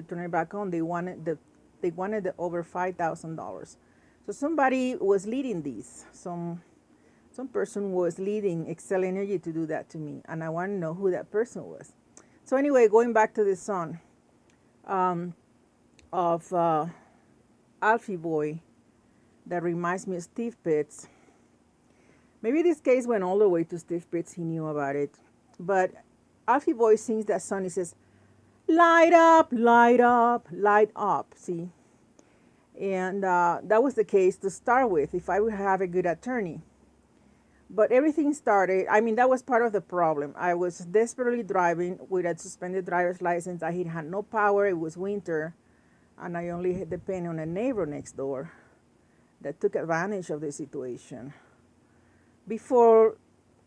turn it back on. They wanted the over $5,000. So somebody was leading these. Some person was leading Excel Energy to do that to me, and I want to know who that person was. So anyway, going back to the song um, of Alfie Boy that reminds me of Steve Pitts. Maybe this case went all the way to Steve Pitts. He knew about it, but Alfie Boy sings that song. He says, "Light up, light up, light up." See, and that was the case to start with. If I would have a good attorney. But everything started, I mean, that was part of the problem. I was desperately driving with a suspended driver's license. I had no power. It was winter. And I only had depended on a neighbor next door that took advantage of the situation. Before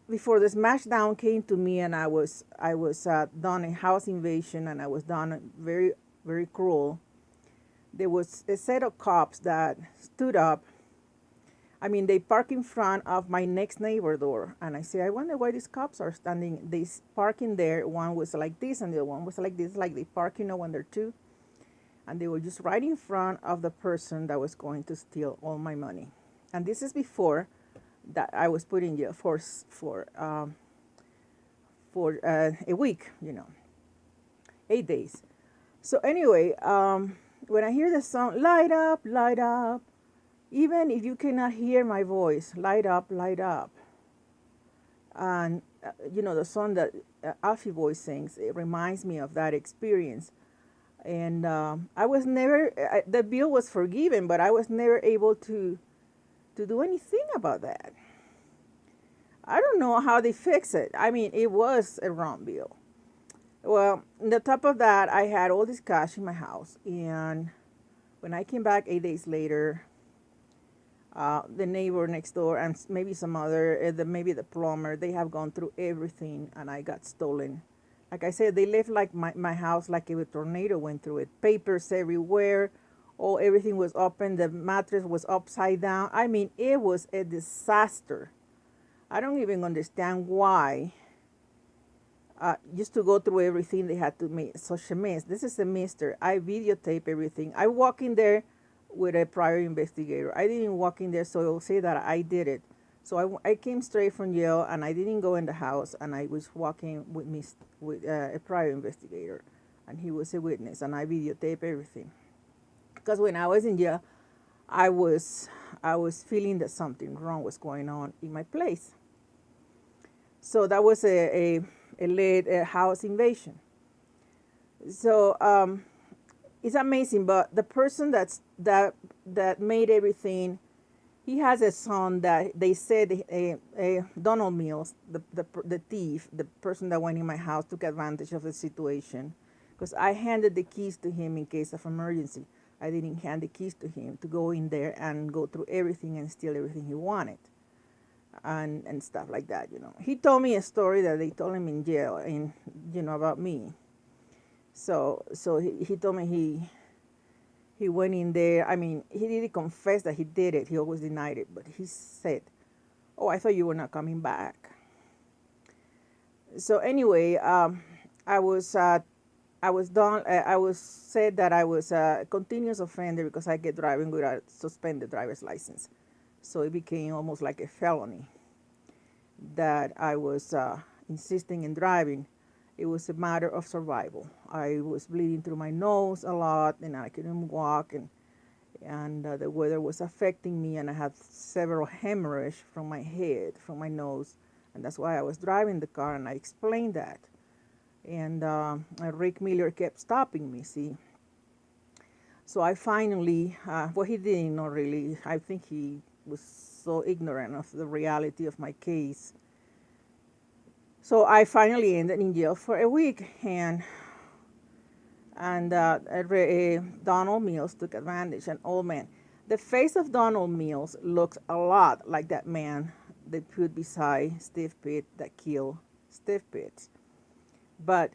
before the smashdown came to me, and I was done a house invasion, and I was done very cruel. There was a set of cops that stood up. I mean, they park in front of my next neighbor door, and I say, I wonder why these cops are standing. They parking there. One was like this, and the other one was like this, like they park, when they're two, and they were just right in front of the person that was going to steal all my money. And this is before that I was put in jail for a week, 8 days. So anyway, when I hear the song, light up, even if you cannot hear my voice, light up, and the song that Alfie Boy sings, it reminds me of that experience. And I was never, the bill was forgiven, but I was never able to do anything about that. I don't know how they fix it. I mean, it was a wrong bill. Well, on the top of that, I had all this cash in my house, and when I came back 8 days later, the neighbor next door and maybe some other, maybe the plumber, they have gone through everything, and I got stolen. Like I said, they left like my house like if a tornado went through it. Papers everywhere. Oh, everything was open. The mattress was upside down. I mean, it was a disaster. I don't even understand why. Just to go through everything, they had to make such a mess. This is a mister. I videotape everything. I walk in there with a prior investigator. I didn't walk in there, so I'll say that I did it. So I came straight from jail, and I didn't go in the house, and I was walking with a prior investigator, and he was a witness, and I videotape everything. Because when I was in jail, I was feeling that something wrong was going on in my place. So that was a late house invasion. So it's amazing, but the person that made everything, he has a son that they said Donald Mills, the thief, the person that went in my house, took advantage of the situation, because I handed the keys to him in case of emergency. I didn't hand the keys to him to go in there and go through everything and steal everything he wanted, and stuff like that. He told me a story that they told him in jail, about me. So he told me he went in there. I mean, he didn't confess that he did it. He always denied it, but he said, "Oh, I thought you were not coming back." So anyway, I was done. I was said that I was a continuous offender because I get driving without a suspended driver's license. So it became almost like a felony that I was insisting in driving. It was a matter of survival. I was bleeding through my nose a lot, and I couldn't walk, and the weather was affecting me, and I had several hemorrhages from my head, from my nose, and that's why I was driving the car, and I explained that. And Rick Miller kept stopping me, see. So I finally, he didn't know really. I think he was so ignorant of the reality of my case. So I finally ended in jail for a week, and Donald Mills took advantage, an old man. The face of Donald Mills looks a lot like that man they put beside Steve Pitt that killed Steve Pitt. But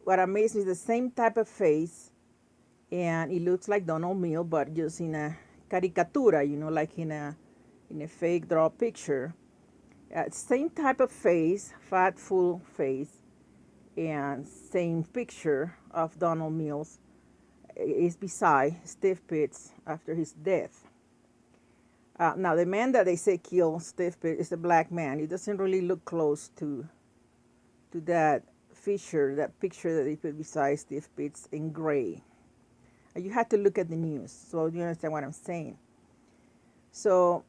what amazed me is the same type of face, and it looks like Donald Mills, but just in a caricatura, like in a fake draw picture. Same type of face, fat, full face, and same picture of Donald Mills is beside Steve Pitts after his death. Now, the man that they say killed Steve Pitts is a black man. He doesn't really look close to that that picture that they put beside Steve Pitts in gray. You had to look at the news, so you understand what I'm saying. So